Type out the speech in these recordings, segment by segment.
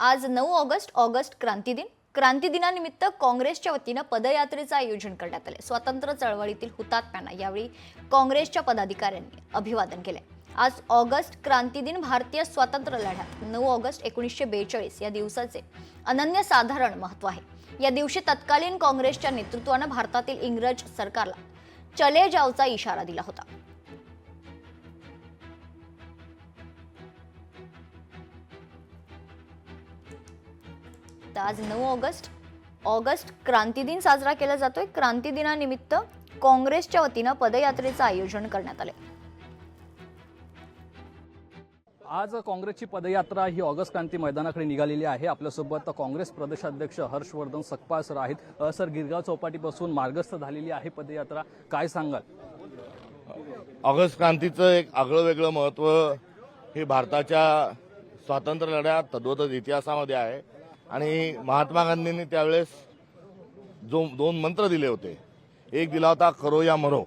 आज 9 ऑगस्ट क्रांती दिन। क्रांती दिनानिमित्त काँग्रेसच्या वतीने पदयात्रेचे आयोजन करण्यात आले। स्वातंत्र्य चळवळीतील हुतात्म्यांना यावेळी काँग्रेसच्या पदाधिकाऱ्यांनी अभिवादन केले। आज ऑगस्ट क्रांती दिन भारतीय स्वातंत्र्य लढ्यात 9 ऑगस्ट 1942 या दिवसाचे अनन्यसाधारण महत्त्व आहे। या दिवशी तत्कालीन काँग्रेसच्या नेतृत्वाने भारतातील इंग्रज सरकारला चले जावचा इशारा दिला होता। आज 9 ऑगस्ट क्रांती दिन साजरा केला जातोय। क्रांती दिनानिमित्त काँग्रेसच्या वतीने पदयात्रेचे आयोजन करण्यात आले। आज काँग्रेसची पदयात्रा ही ऑगस्ट क्रांती मैदानाकडे निघालेली आहे। आपल्यासोबत काँग्रेस प्रदेशाध्यक्ष हर्षवर्धन सकपाळ सर आहेत। सर, गिरगाव चौपाटीपासून मार्गस्थ झालेली आहे पदयात्रा, काय सांगाल? ऑगस्ट क्रांतीचं एक आगळं वेगळं महत्त्व हे भारताच्या स्वातंत्र्य लढ्यात तद्वत इतिहासामध्ये आहे आणि महात्मा गांधींनी त्यावेळेस जो 2 मंत्र दिले होते, एक दिला होता करो या मरो।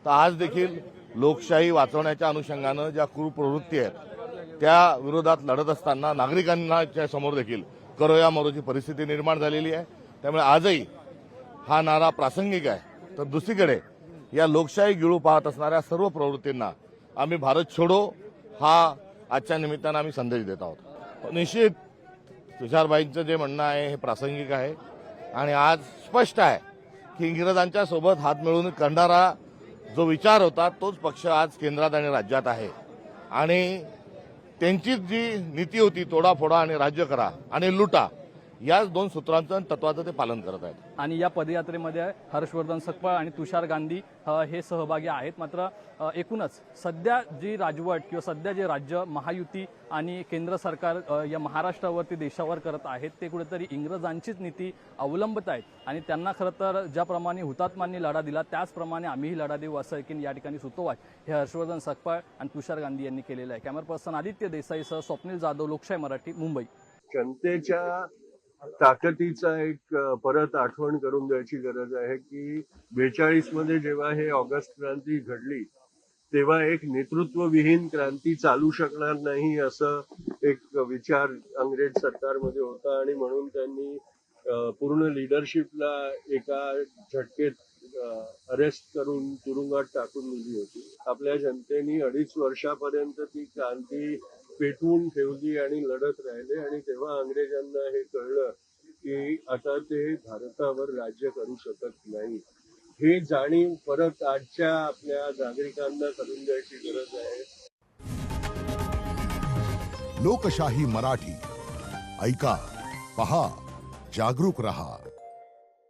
तर आज देखील लोकशाही वाचवण्याच्या अनुषंगानं ज्या क्रूर प्रवृत्ती आहेत त्या विरोधात लढत असताना नागरिकांच्या समोर देखील करो या मरोची परिस्थिती निर्माण झालेली आहे। त्यामुळे आजही हा नारा प्रासंगिक आहे। तर दुसरीकडे या लोकशाही गिळू पाहत असणाऱ्या सर्व प्रवृत्तींना आम्ही भारत छोडो हा आजच्या निमित्तानं आम्ही संदेश देत आहोत। निश्चित तुषारबाईंचं जे म्हणणं आहे हे प्रासंगिक आहे आणि आज स्पष्ट आहे की इंग्रजांच्या सोबत हात मिळवून करणारा जो विचार होता तोच पक्ष आज केंद्रात आणि राज्यात आहे आणि त्यांची जी नीती होती तोडाफोडा आणि राज्य करा आणि लुटा, याच 2 सूत्रांचं आणि तत्वाचं ते पालन करत आहेत। आणि या पदयात्रेमध्ये हर्षवर्धन सकपाळ आणि तुषार गांधी हे सहभागी आहेत। मात्र एकूणच सध्या जी राजवट किंवा सध्या जे राज्य महायुती आणि केंद्र सरकार या महाराष्ट्रावरती देशावर करत आहेत ते कुठेतरी इंग्रजांचीच नीती अवलंबत आहेत आणि त्यांना खरं तर ज्याप्रमाणे हुतात्म्यांनी लढा दिला त्याचप्रमाणे आम्हीही लढा देऊ असं की या ठिकाणी सुतोवाच हे हर्षवर्धन सकपाळ आणि तुषार गांधी यांनी केलेलं आहे। कॅमेरा पर्सन आदित्य देसाईसह स्वप्नील जाधव, लोकशाही मराठी, मुंबई। जनतेच्या ताकदीचा एक परत आठवण करून द्यायची गरज आहे की 42 मध्ये जेव्हा हे ऑगस्ट क्रांती घडली तेव्हा एक नेतृत्वविहीन क्रांती चालू शकणार नाही असं एक विचार अंग्रेज सरकारमध्ये होता आणि म्हणून त्यांनी पूर्ण लिडरशिपला एका झटकेत अरेस्ट करून तुरुंगात टाकून दिली होती। आपल्या जनतेने 2.5 वर्षापर्यंत ती क्रांती पेटवून ठेवली आणि लढत राहिले आणि तेव्हा अंग्रेजांना हे कळलं की आता ते भारतावर राज्य करू शकत नाही। हे जाणीव परत आजच्या आपल्या नागरिकांना करून द्यायची गरज आहे। लोकशाही मराठी ऐका, पहा, जागरूक रहा।